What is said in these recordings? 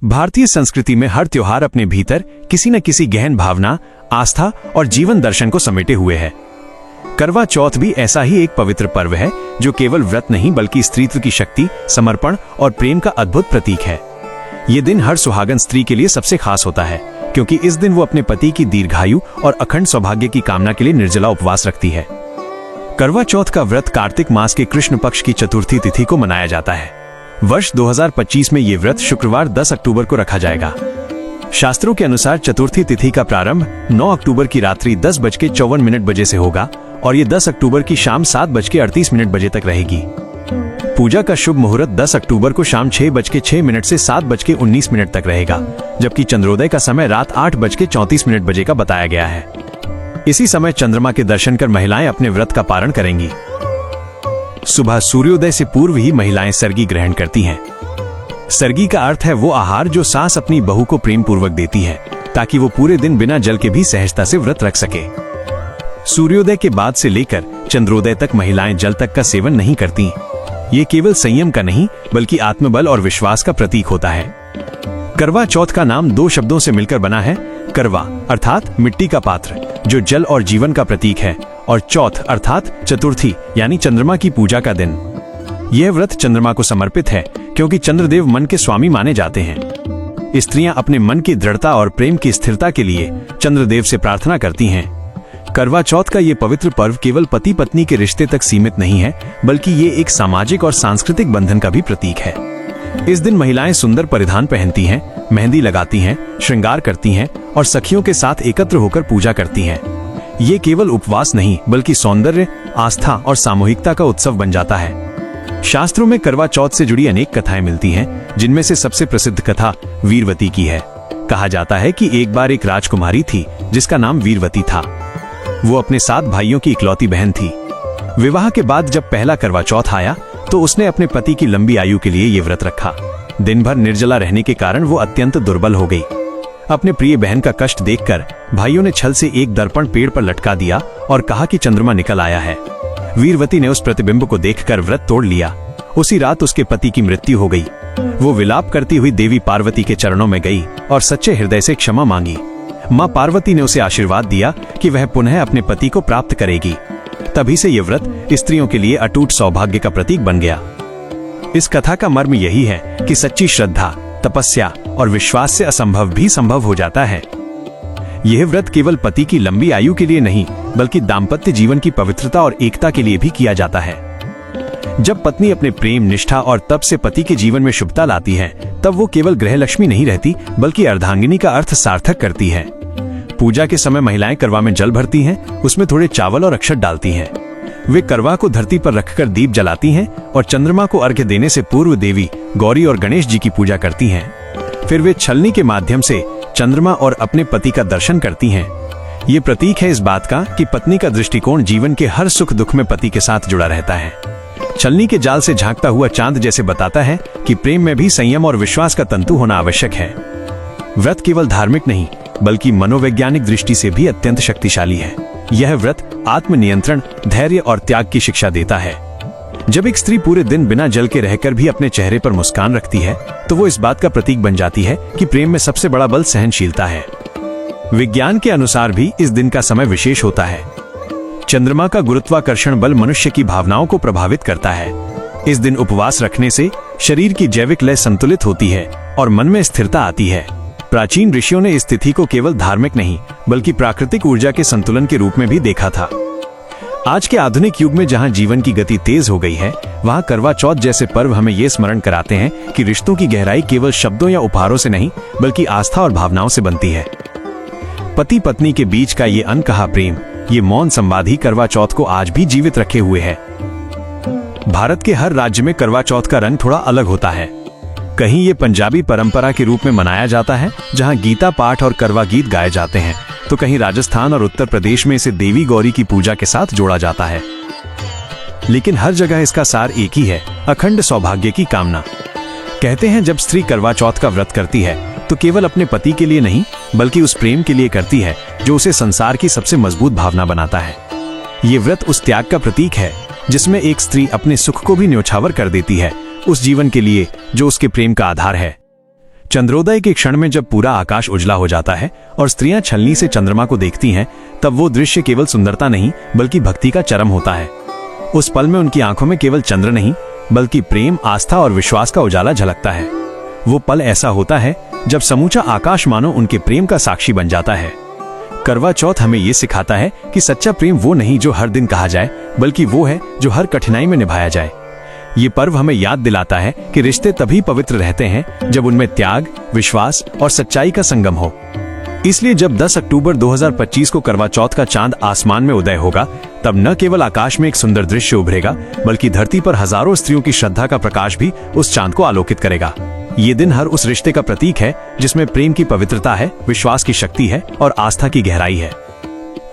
भारतीय संस्कृति में हर त्योहार अपने भीतर किसी न किसी गहन भावना, आस्था और जीवन दर्शन को समेटे हुए है। करवा चौथ भी ऐसा ही एक पवित्र पर्व है जो केवल व्रत नहीं बल्कि स्त्रीत्व की शक्ति, समर्पण और प्रेम का अद्भुत प्रतीक है। ये दिन हर सुहागन स्त्री के लिए सबसे खास होता है क्योंकि इस दिन वो अपने पति की दीर्घायु और अखंड सौभाग्य की कामना के लिए निर्जला उपवास रखती है। करवा चौथ का व्रत कार्तिक मास के कृष्ण पक्ष की चतुर्थी तिथि को मनाया जाता है। वर्ष 2025 में ये व्रत शुक्रवार 10 अक्टूबर को रखा जाएगा। शास्त्रों के अनुसार चतुर्थी तिथि का प्रारंभ 9 अक्टूबर की रात्रि 10:54 से होगा और ये 10 अक्टूबर की शाम 7:38 बजे तक रहेगी। पूजा का शुभ मुहूर्त 10 अक्टूबर को शाम 6:06 से 7:19 तक रहेगा, जबकि चंद्रोदय का समय रात 8:34 बजे का बताया गया है। इसी समय चंद्रमा के दर्शन कर महिलाएं अपने व्रत का पारण करेंगी। सुबह सूर्योदय से पूर्व ही महिलाएं सर्गी ग्रहण करती हैं। सर्गी का अर्थ है वो आहार जो सास अपनी बहू को प्रेम पूर्वक देती है ताकि वो पूरे दिन बिना जल के भी सहजता से व्रत रख सके। सूर्योदय के बाद से लेकर चंद्रोदय तक महिलाएं जल तक का सेवन नहीं करती। ये केवल संयम का नहीं बल्कि आत्मबल और विश्वास का प्रतीक होता है। करवा चौथ का नाम 2 शब्दों से मिलकर बना है। करवा अर्थात मिट्टी का पात्र जो जल और जीवन का प्रतीक है, और चौथ अर्थात चतुर्थी यानी चंद्रमा की पूजा का दिन। यह व्रत चंद्रमा को समर्पित है क्योंकि चंद्रदेव मन के स्वामी माने जाते हैं। स्त्रियां अपने मन की दृढ़ता और प्रेम की स्थिरता के लिए चंद्रदेव से प्रार्थना करती हैं। करवा चौथ का ये पवित्र पर्व केवल पति पत्नी के रिश्ते तक सीमित नहीं है बल्कि ये एक सामाजिक और सांस्कृतिक बंधन का भी प्रतीक है। इस दिन महिलाएं सुंदर परिधान पहनती हैं, मेहंदी लगाती हैं, श्रृंगार करती हैं और सखियों के साथ एकत्र होकर पूजा करती हैं। ये केवल उपवास नहीं बल्कि सौंदर्य, आस्था और सामूहिकता का उत्सव बन जाता है। शास्त्रों में करवा चौथ से जुड़ी अनेक कथाएं मिलती हैं, जिनमें से सबसे प्रसिद्ध कथा वीरवती की है। कहा जाता है कि एक बार एक राजकुमारी थी जिसका नाम वीरवती था। वो अपने 7 भाइयों की इकलौती बहन थी। विवाह के बाद जब पहला करवा चौथ आया तो उसने अपने पति की लंबी आयु के लिए ये व्रत रखा। दिन भर निर्जला रहने के कारण वो अत्यंत दुर्बल हो गई। अपने प्रिय बहन का कष्ट देखकर भाइयों ने छल से एक दर्पण पेड़ पर लटका दिया और कहा कि चंद्रमा निकल आया है। वीरवती ने उस प्रतिबिंब को देखकर व्रत तोड़ लिया। उसी रात उसके पति की मृत्यु हो गई। वो विलाप करती हुई देवी पार्वती के चरणों में गई और सच्चे हृदय से क्षमा मांगी। मां पार्वती ने उसे आशीर्वाद दिया कि वह पुनः अपने पति को प्राप्त करेगी। तभी से यह व्रत स्त्रियों के लिए अटूट सौभाग्य का प्रतीक बन गया। इस कथा का मर्म यही है कि सच्ची श्रद्धा, तपस्या और विश्वास से असंभव भी संभव हो जाता है। यह व्रत केवल पति की लंबी आयु के लिए नहीं बल्कि दाम्पत्य जीवन की पवित्रता और एकता के लिए भी किया जाता है। जब पत्नी अपने प्रेम, निष्ठा और तप से पति के जीवन में शुभता लाती है तब वो केवल गृहलक्ष्मी नहीं रहती बल्कि अर्धांगिनी का अर्थ सार्थक करती है। पूजा के समय महिलाएं करवा में जल भरती हैं, उसमें थोड़े चावल और अक्षत डालती हैं। वे करवा को धरती पर रखकर दीप जलाती हैं और चंद्रमा को अर्घ्य देने से पूर्व देवी गौरी और गणेश जी की पूजा करती हैं। फिर वे छलनी के माध्यम से चंद्रमा और अपने पति का दर्शन करती हैं। ये प्रतीक है इस बात का कि पत्नी का दृष्टिकोण जीवन के हर सुख दुख में पति के साथ जुड़ा रहता है। छलनी के जाल से झांकता हुआ चांद जैसे बताता है कि प्रेम में भी संयम और विश्वास का तंतु होना आवश्यक है। व्रत केवल धार्मिक नहीं बल्कि मनोवैज्ञानिक दृष्टि से भी अत्यंत शक्तिशाली है। यह व्रत आत्मनियंत्रण, धैर्य और त्याग की शिक्षा देता है। जब एक स्त्री पूरे दिन बिना जल के रहकर भी अपने चेहरे पर मुस्कान रखती है तो वो इस बात का प्रतीक बन जाती है कि प्रेम में सबसे बड़ा बल सहनशीलता है। विज्ञान के अनुसार भी इस दिन का समय विशेष होता है। चंद्रमा का गुरुत्वाकर्षण बल मनुष्य की भावनाओं को प्रभावित करता है। इस दिन उपवास रखने से शरीर की जैविक लय संतुलित होती है और मन में स्थिरता आती है। प्राचीन ऋषियों ने इस तिथि को केवल धार्मिक नहीं बल्कि प्राकृतिक ऊर्जा के संतुलन के रूप में भी देखा था। आज के आधुनिक युग में जहां जीवन की गति तेज हो गई है, वहां करवा चौथ जैसे पर्व हमें ये स्मरण कराते हैं कि रिश्तों की गहराई केवल शब्दों या उपहारों से नहीं बल्कि आस्था और भावनाओं से बनती है। पति पत्नी के बीच का ये अनकहा प्रेम, ये मौन संवाद ही करवा चौथ को आज भी जीवित रखे हुए है। भारत के हर राज्य में करवा चौथ का रंग थोड़ा अलग होता है। कहीं ये पंजाबी परंपरा के रूप में मनाया जाता है जहां गीता पाठ और करवा गीत गाए जाते हैं, तो कहीं राजस्थान और उत्तर प्रदेश में इसे देवी गौरी की पूजा के साथ जोड़ा जाता है। लेकिन हर जगह इसका सार एक ही है, अखंड सौभाग्य की कामना। कहते हैं जब स्त्री करवा चौथ का व्रत करती है तो केवल अपने पति के लिए नहीं बल्कि उस प्रेम के लिए करती है जो उसे संसार की सबसे मजबूत भावना बनाता है। ये व्रत उस त्याग का प्रतीक है जिसमें एक स्त्री अपने सुख को भी न्योछावर कर देती है उस जीवन के लिए जो उसके प्रेम का आधार है। चंद्रोदय के क्षण में जब पूरा आकाश उजला हो जाता है और स्त्रियां छलनी से चंद्रमा को देखती हैं, तब वो दृश्य केवल सुंदरता नहीं बल्कि भक्ति का चरम होता है। उस पल में उनकी आंखों में केवल चंद्र नहीं बल्कि प्रेम, आस्था और विश्वास का उजाला झलकता है। वो पल ऐसा होता है जब समूचा आकाश मानो उनके प्रेम का साक्षी बन जाता है। करवा चौथ हमें ये सिखाता है कि सच्चा प्रेम वो नहीं जो हर दिन कहा जाए, बल्कि वो है जो हर कठिनाई में निभाया जाए। ये पर्व हमें याद दिलाता है कि रिश्ते तभी पवित्र रहते हैं जब उनमें त्याग, विश्वास और सच्चाई का संगम हो। इसलिए जब 10 अक्टूबर 2025 को करवा चौथ का चांद आसमान में उदय होगा, तब न केवल आकाश में एक सुंदर दृश्य उभरेगा, बल्कि धरती पर हजारों स्त्रियों की श्रद्धा का प्रकाश भी उस चांद को आलोकित करेगा। ये दिन हर उस रिश्ते का प्रतीक है जिसमें प्रेम की पवित्रता है, विश्वास की शक्ति है और आस्था की गहराई है।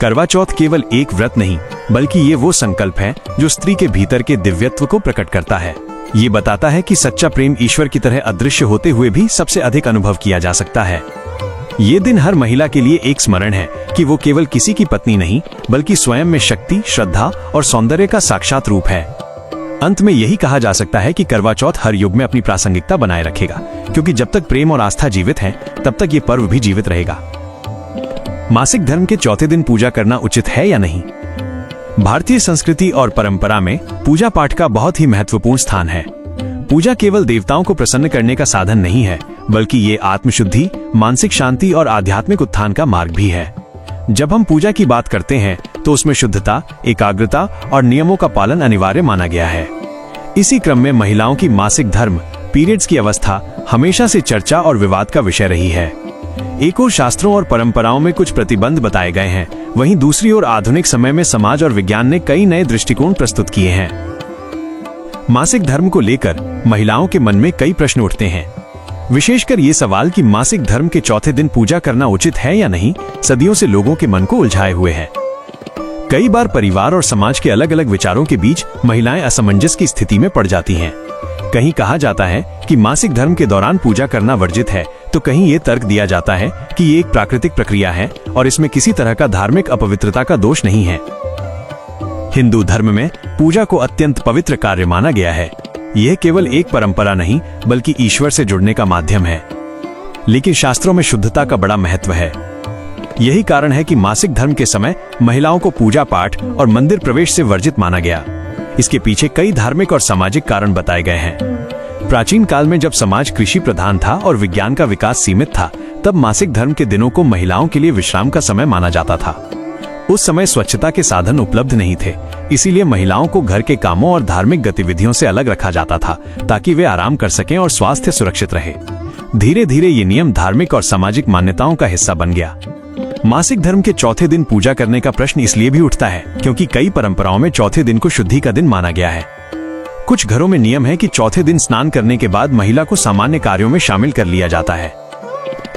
करवा चौथ केवल एक व्रत नहीं बल्कि ये वो संकल्प है जो स्त्री के भीतर के दिव्यत्व को प्रकट करता है। ये बताता है कि सच्चा प्रेम ईश्वर की तरह अदृश्य होते हुए भी सबसे अधिक अनुभव किया जा सकता है। ये दिन हर महिला के लिए एक स्मरण है कि वो केवल किसी की पत्नी नहीं बल्कि स्वयं में शक्ति, श्रद्धा और सौंदर्य का साक्षात रूप है। अंत में यही कहा जा सकता है कि करवा चौथ हर युग में अपनी प्रासंगिकता बनाए रखेगा, क्योंकि जब तक प्रेम और आस्था जीवित है तब तक ये पर्व भी जीवित रहेगा। मासिक धर्म के चौथे दिन पूजा करना उचित है या नहीं? भारतीय संस्कृति और परंपरा में पूजा पाठ का बहुत ही महत्वपूर्ण स्थान है। पूजा केवल देवताओं को प्रसन्न करने का साधन नहीं है, बल्कि ये आत्मशुद्धि, मानसिक शांति और आध्यात्मिक उत्थान का मार्ग भी है। जब हम पूजा की बात करते हैं तो उसमें शुद्धता, एकाग्रता और नियमों का पालन अनिवार्य माना गया है। इसी क्रम में महिलाओं की मासिक धर्म, पीरियड्स की अवस्था हमेशा से चर्चा और विवाद का विषय रही है। एक ओर शास्त्रों और परंपराओं में कुछ प्रतिबंध बताए गए हैं, वहीं दूसरी ओर आधुनिक समय में समाज और विज्ञान ने कई नए दृष्टिकोण प्रस्तुत किए हैं। मासिक धर्म को लेकर महिलाओं के मन में कई प्रश्न उठते हैं। विशेषकर ये सवाल कि मासिक धर्म के चौथे दिन पूजा करना उचित है या नहीं, सदियों से लोगों के मन को उलझाए हुए है। कई बार परिवार और समाज के अलग अलग विचारों के बीच महिलाएं असमंजस की स्थिति में पड़ जाती हैं। कहीं कहा जाता है कि मासिक धर्म के दौरान पूजा करना वर्जित है, तो कहीं ये तर्क दिया जाता है कि ये एक प्राकृतिक प्रक्रिया है और इसमें किसी तरह का धार्मिक अपवित्रता का दोष नहीं है। हिंदू धर्म में पूजा को अत्यंत पवित्र कार्य माना गया है। यह केवल एक परंपरा नहीं बल्कि ईश्वर से जुड़ने का माध्यम है। लेकिन शास्त्रों में शुद्धता का बड़ा महत्व है। यही कारण है कि मासिक धर्म के समय महिलाओं को पूजा पाठ और मंदिर प्रवेश से वर्जित माना गया। इसके पीछे कई धार्मिक और सामाजिक कारण बताए गए हैं। प्राचीन काल में जब समाज कृषि प्रधान था और विज्ञान का विकास सीमित था, तब मासिक धर्म के दिनों को महिलाओं के लिए विश्राम का समय माना जाता था। उस समय स्वच्छता के साधन उपलब्ध नहीं थे, इसीलिए महिलाओं को घर के कामों और धार्मिक गतिविधियों से अलग रखा जाता था ताकि वे आराम कर सकें और स्वास्थ्य सुरक्षित रहे। धीरे धीरे ये नियम धार्मिक और सामाजिक मान्यताओं का हिस्सा बन गया। मासिक धर्म के चौथे दिन पूजा करने का प्रश्न इसलिए भी उठता है क्योंकि कई परंपराओं में चौथे दिन को शुद्धि का दिन माना गया है। कुछ घरों में नियम है कि चौथे दिन स्नान करने के बाद महिला को सामान्य कार्यों में शामिल कर लिया जाता है।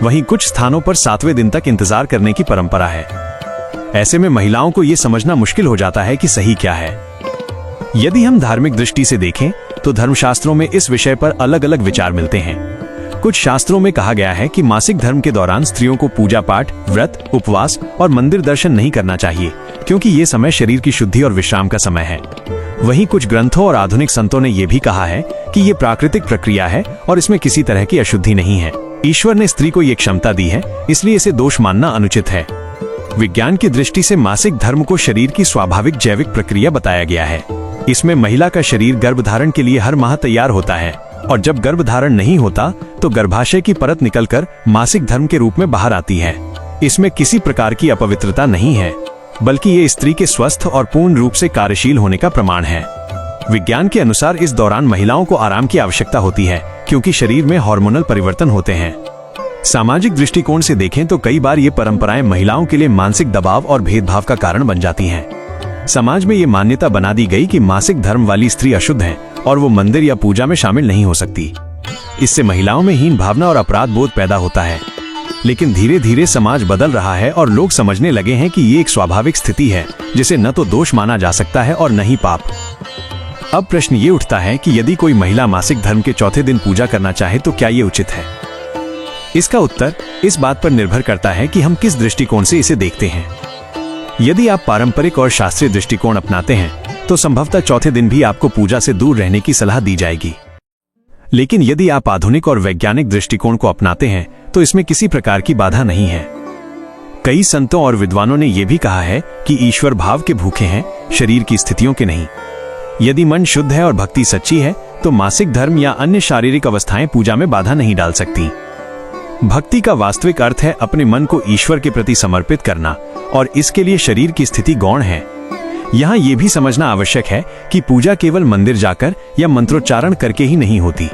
वहीं कुछ स्थानों पर 7वें दिन तक इंतजार करने की परंपरा है। ऐसे में महिलाओं को यह समझना मुश्किल हो जाता है कि सही क्या है। यदि हम धार्मिक दृष्टि से देखें तो धर्मशास्त्रों में इस विषय पर अलग अलग विचार मिलते हैं। कुछ शास्त्रों में कहा गया है कि मासिक धर्म के दौरान स्त्रियों को पूजा पाठ, व्रत, उपवास और मंदिर दर्शन नहीं करना चाहिए, क्योंकि ये समय शरीर की शुद्धि और विश्राम का समय है। वहीं कुछ ग्रंथों और आधुनिक संतों ने यह भी कहा है कि ये प्राकृतिक प्रक्रिया है और इसमें किसी तरह की अशुद्धि नहीं है। ईश्वर ने स्त्री को ये क्षमता दी है, इसलिए इसे दोष मानना अनुचित है। विज्ञान की दृष्टि से मासिक धर्म को शरीर की स्वाभाविक जैविक प्रक्रिया बताया गया है। इसमें महिला का शरीर गर्भधारण के लिए हर माह तैयार होता है और जब गर्भधारण नहीं होता तो गर्भाशय की परत निकलकर मासिक धर्म के रूप में बाहर आती है। इसमें किसी प्रकार की अपवित्रता नहीं है, बल्कि ये स्त्री के स्वस्थ और पूर्ण रूप से कार्यशील होने का प्रमाण है। विज्ञान के अनुसार इस दौरान महिलाओं को आराम की आवश्यकता होती है, क्योंकि शरीर में हार्मोनल परिवर्तन होते हैं। सामाजिक दृष्टिकोण से देखें तो कई बार ये परंपराएं महिलाओं के लिए मानसिक दबाव और भेदभाव का कारण बन जाती हैं। समाज में ये मान्यता बना दी गई कि मासिक धर्म वाली स्त्री अशुद्ध है और वो मंदिर या पूजा में शामिल नहीं हो सकती। इससे महिलाओं में हीन भावना और अपराध बोध पैदा होता है। लेकिन धीरे धीरे समाज बदल रहा है और लोग समझने लगे हैं कि ये एक स्वाभाविक स्थिति है जिसे न तो दोष माना जा सकता है और न ही पाप। अब प्रश्न ये उठता है कि यदि कोई महिला मासिक धर्म के चौथे दिन पूजा करना चाहे तो क्या ये उचित है? इसका उत्तर इस बात पर निर्भर करता है कि हम किस दृष्टिकोण से इसे देखते हैं। यदि आप पारंपरिक और शास्त्रीय दृष्टिकोण अपनाते हैं तो संभवतः चौथे दिन भी आपको पूजा से दूर रहने की सलाह दी जाएगी। लेकिन यदि आप आधुनिक और वैज्ञानिक दृष्टिकोण को अपनाते हैं तो इसमें किसी प्रकार की बाधा नहीं है। कई संतों और विद्वानों ने यह भी कहा है कि ईश्वर भाव के भूखे हैं, शरीर की स्थितियों के नहीं। यदि मन शुद्ध है और भक्ति सच्ची है तो मासिक धर्म या अन्य शारीरिक अवस्थाएं पूजा में बाधा नहीं डाल सकती। भक्ति का वास्तविक अर्थ है अपने मन को ईश्वर के प्रति समर्पित करना, और इसके लिए शरीर की स्थिति गौण है। यहाँ यह भी समझना आवश्यक है कि पूजा केवल मंदिर जाकर या मंत्रोच्चारण करके ही नहीं होती।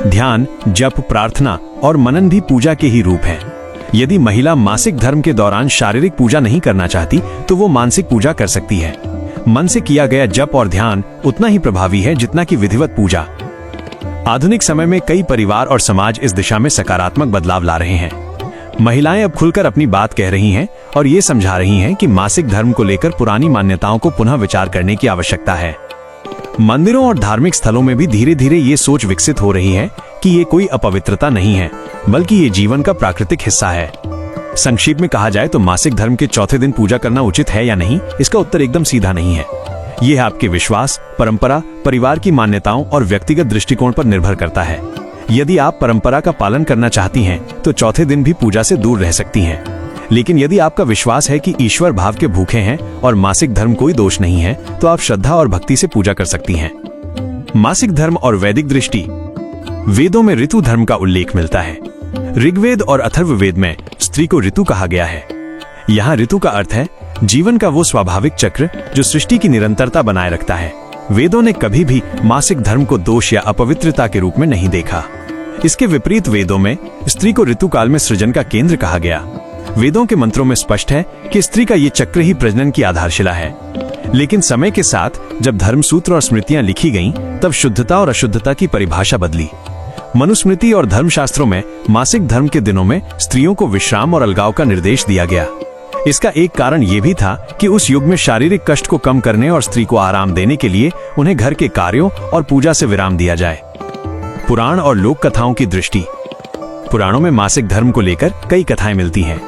ध्यान, जप, प्रार्थना और मनन भी पूजा के ही रूप हैं। यदि महिला मासिक धर्म के दौरान शारीरिक पूजा नहीं करना चाहती तो वो मानसिक पूजा कर सकती है। मन से किया गया जप और ध्यान उतना ही प्रभावी है जितना कि विधिवत पूजा। आधुनिक समय में कई परिवार और समाज इस दिशा में सकारात्मक बदलाव ला रहे हैं। महिलाएं अब खुलकर अपनी बात कह रही हैं और ये समझा रही हैं कि मासिक धर्म को लेकर पुरानी मान्यताओं को पुनः विचार करने की आवश्यकता है। मंदिरों और धार्मिक स्थलों में भी धीरे धीरे ये सोच विकसित हो रही है कि ये कोई अपवित्रता नहीं है, बल्कि ये जीवन का प्राकृतिक हिस्सा है। संक्षेप में कहा जाए तो मासिक धर्म के चौथे दिन पूजा करना उचित है या नहीं, इसका उत्तर एकदम सीधा नहीं है। यह आपके विश्वास, परंपरा, परिवार की मान्यताओं और व्यक्तिगत दृष्टिकोण पर निर्भर करता है। यदि आप परंपरा का पालन करना चाहती हैं तो चौथे दिन भी पूजा से दूर रह सकती हैं। लेकिन यदि आपका विश्वास है कि ईश्वर भाव के भूखे हैं और मासिक धर्म कोई दोष नहीं है तो आप श्रद्धा और भक्ति से पूजा कर सकती हैं। मासिक धर्म और वैदिक दृष्टि। वेदों में ऋतु धर्म का उल्लेख मिलता है। ऋग्वेद और अथर्ववेद में स्त्री को ऋतु कहा गया है। यहाँ ऋतु का अर्थ है जीवन का वो स्वाभाविक चक्र जो सृष्टि की निरंतरता बनाए रखता है। वेदों ने कभी भी मासिक धर्म को दोष या अपवित्रता के रूप में नहीं देखा। इसके विपरीत वेदों में स्त्री को ऋतुकाल में सृजन का केंद्र कहा गया। वेदों के मंत्रों में स्पष्ट है कि स्त्री का ये चक्र ही प्रजनन की आधारशिला है। लेकिन समय के साथ जब धर्मसूत्र और स्मृतियां लिखी गईं, तब शुद्धता और अशुद्धता की परिभाषा बदली। मनुस्मृति और धर्मशास्त्रों में मासिक धर्म के दिनों में स्त्रियों को विश्राम और अलगाव का निर्देश दिया गया। इसका एक कारण यह भी था कि उस युग में शारीरिक कष्ट को कम करने और स्त्री को आराम देने के लिए उन्हें घर के कार्यों और पूजा से विराम दिया जाए। पुराण और लोक कथाओं की दृष्टि। पुराणों में मासिक धर्म को लेकर कई कथाएं मिलती हैं।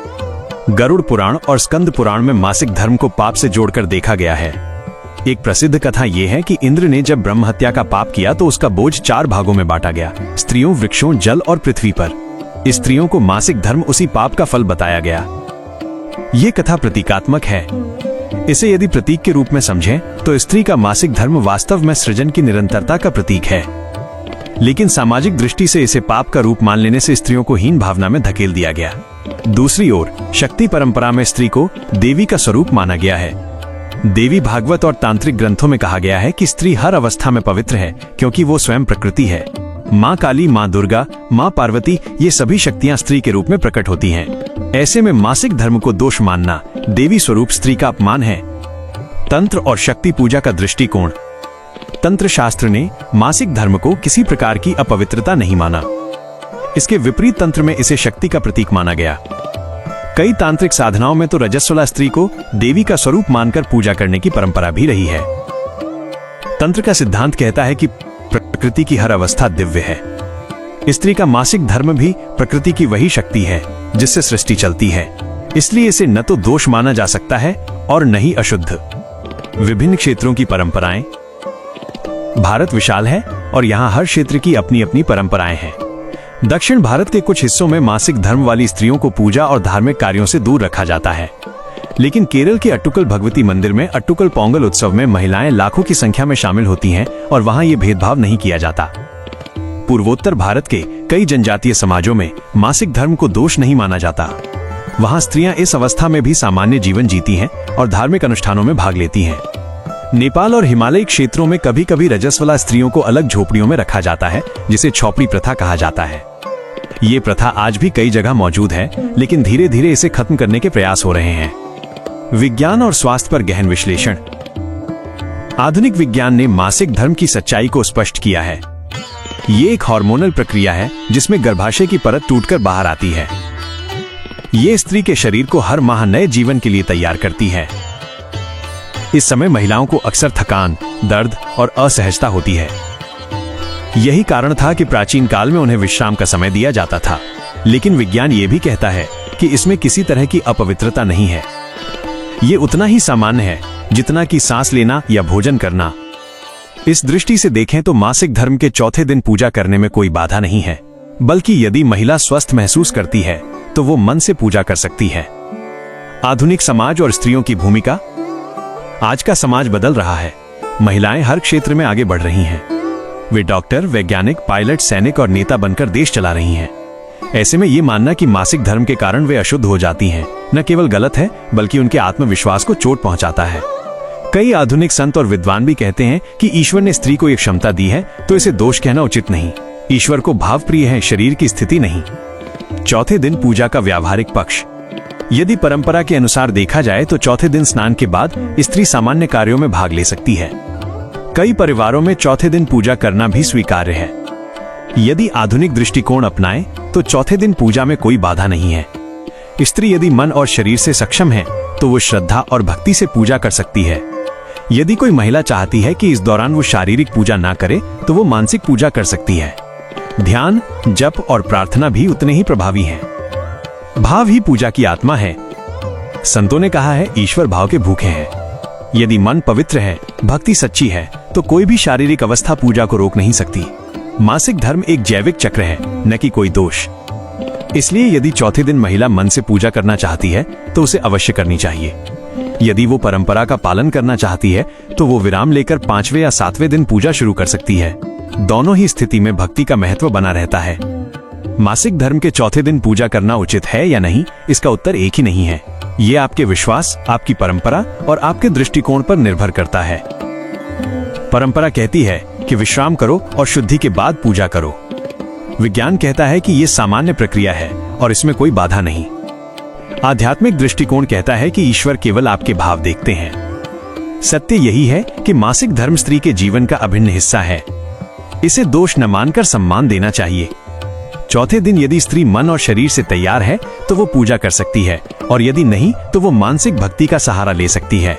गरुड़ पुराण और स्कंद पुराण में मासिक धर्म को पाप से जोड़कर देखा गया है। एक प्रसिद्ध कथा यह है कि इंद्र ने जब ब्रह्म हत्या का पाप किया तो उसका बोझ 4 भागों में बांटा गया, स्त्रियों, वृक्षों, जल और पृथ्वी पर। स्त्रियों को मासिक धर्म उसी पाप का फल बताया गया। ये कथा प्रतीकात्मक है। इसे यदि प्रतीक के रूप में समझें तो स्त्री का मासिक धर्म वास्तव में सृजन की निरंतरता का प्रतीक है। लेकिन सामाजिक दृष्टि से इसे पाप का रूप मान लेने से स्त्रियों को हीन भावना में धकेल दिया गया। दूसरी ओर शक्ति परंपरा में स्त्री को देवी का स्वरूप माना गया है। देवी भागवत और तांत्रिक ग्रंथों में कहा गया है कि स्त्री हर अवस्था में पवित्र है क्योंकि वो स्वयं प्रकृति है। माँ काली, माँ दुर्गा, माँ पार्वती, ये सभी शक्तियाँ स्त्री के रूप में प्रकट होती हैं। ऐसे में मासिक धर्म को दोष मानना देवी स्वरूप स्त्री का अपमान है। तंत्र और शक्ति पूजा का दृष्टिकोण। तंत्र शास्त्र ने मासिक धर्म को किसी प्रकार की अपवित्रता नहीं माना। इसके विपरीत तंत्र में इसे शक्ति का प्रतीक माना गया। कई तांत्रिक साधनाओं में तो रजस्वला स्त्री को देवी का स्वरूप मानकर पूजा करने की परंपरा भी रही है। तंत्र का सिद्धांत कहता है कि प्रकृति की हर अवस्था दिव्य है। स्त्री का मासिक धर्म भी प्रकृति की वही शक्ति है जिससे सृष्टि चलती है। इसलिए इसे न तो दोष माना जा सकता है और न ही अशुद्ध। विभिन्न क्षेत्रों की परंपराएं। भारत विशाल है और यहाँ हर क्षेत्र की अपनी अपनी परंपराएं हैं। दक्षिण भारत के कुछ हिस्सों में मासिक धर्म वाली स्त्रियों को पूजा और धार्मिक कार्यों से दूर रखा जाता है। लेकिन केरल के अट्टुकल भगवती मंदिर में अट्टुकल पोंगल उत्सव में महिलाएं लाखों की संख्या में शामिल होती हैं और वहां ये भेदभाव नहीं किया जाता। पूर्वोत्तर भारत के कई जनजातीय समाजों में मासिक धर्म को दोष नहीं माना जाता। वहां स्त्रियां इस अवस्था में भी सामान्य जीवन जीती हैं और धार्मिक अनुष्ठानों में भाग लेती हैं। नेपाल और हिमालयी क्षेत्रों में कभी कभी रजस्वला स्त्रियों को अलग झोपड़ियों में रखा जाता है, जिसे छौपड़ी प्रथा कहा जाता है। ये प्रथा आज भी कई जगह मौजूद है, लेकिन धीरे धीरे इसे खत्म करने के प्रयास हो रहे हैं। विज्ञान और स्वास्थ्य पर गहन विश्लेषण। आधुनिक विज्ञान ने मासिक धर्म की सच्चाई को स्पष्ट किया है। ये एक हार्मोनल प्रक्रिया है जिसमें गर्भाशय की परत टूटकर बाहर आती है। ये स्त्री के शरीर को हर माह नए जीवन के लिए तैयार करती है। इस समय महिलाओं को अक्सर थकान, दर्द और असहजता होती है। यही कारण था कि प्राचीन काल में उन्हें विश्राम का समय दिया जाता था। लेकिन विज्ञान ये भी कहता है कि इसमें किसी तरह की अपवित्रता नहीं है। ये उतना ही सामान्य है जितना कि सांस लेना या भोजन करना। इस दृष्टि से देखें तो मासिक धर्म के चौथे दिन पूजा करने में कोई बाधा नहीं है, बल्कि यदि महिला स्वस्थ महसूस करती है तो वो मन से पूजा कर सकती है। आधुनिक समाज और स्त्रियों की भूमिका। आज का समाज बदल रहा है। महिलाएं हर क्षेत्र में आगे बढ़ रही हैं। वे डॉक्टर, वैज्ञानिक, पायलट, सैनिक और नेता बनकर देश चला रही हैं। ऐसे में ये मानना कि मासिक धर्म के कारण वे अशुद्ध हो जाती हैं, न केवल गलत है बल्कि उनके आत्मविश्वास को चोट पहुंचाता है। कई आधुनिक संत और विद्वान भी कहते हैं कि ईश्वर ने स्त्री को एक क्षमता दी है तो इसे दोष कहना उचित नहीं। ईश्वर को भावप्रिय है, शरीर की स्थिति नहीं। चौथे दिन पूजा का व्यावहारिक पक्ष। यदि परंपरा के अनुसार देखा जाए तो चौथे दिन स्नान के बाद स्त्री सामान्य कार्यों में भाग ले सकती है। कई परिवारों में चौथे दिन पूजा करना भी स्वीकार्य है। यदि आधुनिक दृष्टिकोण अपनाएं तो चौथे दिन पूजा में कोई बाधा नहीं है। स्त्री यदि मन और शरीर से सक्षम है तो वो श्रद्धा और भक्ति से पूजा कर सकती है। यदि कोई महिला चाहती है कि इस दौरान वो शारीरिक पूजा ना करे तो वो मानसिक पूजा कर सकती है। ध्यान, जप और प्रार्थना भी उतने ही प्रभावी हैं। भाव ही पूजा की आत्मा है। संतों ने कहा है, ईश्वर भाव के भूखे हैं। यदि मन पवित्र है, भक्ति सच्ची है, तो कोई भी शारीरिक अवस्था पूजा को रोक नहीं सकती। मासिक धर्म एक जैविक चक्र है, न कि कोई दोष। इसलिए यदि चौथे दिन महिला मन से पूजा करना चाहती है तो उसे अवश्य करनी चाहिए। यदि वो परंपरा का पालन करना चाहती है तो वो विराम लेकर 5वें या 7वें दिन पूजा शुरू कर सकती है। दोनों ही स्थिति में भक्ति का महत्व बना रहता है। मासिक धर्म के चौथे दिन पूजा करना उचित है या नहीं, इसका उत्तर एक ही नहीं है। ये आपके विश्वास, आपकी परंपरा और आपके दृष्टिकोण पर निर्भर करता है। परंपरा कहती है कि विश्राम करो और शुद्धि के बाद पूजा करो। विज्ञान कहता है कि यह सामान्य प्रक्रिया है और इसमें कोई बाधा नहीं। आध्यात्मिक दृष्टिकोण कहता है कि ईश्वर केवल आपके भाव देखते हैं। सत्य यही है कि मासिक धर्म स्त्री के जीवन का अभिन्न हिस्सा है। इसे दोष न मानकर सम्मान देना चाहिए। चौथे दिन यदि स्त्री मन और शरीर से तैयार है तो वो पूजा कर सकती है, और यदि नहीं तो वो मानसिक भक्ति का सहारा ले सकती है।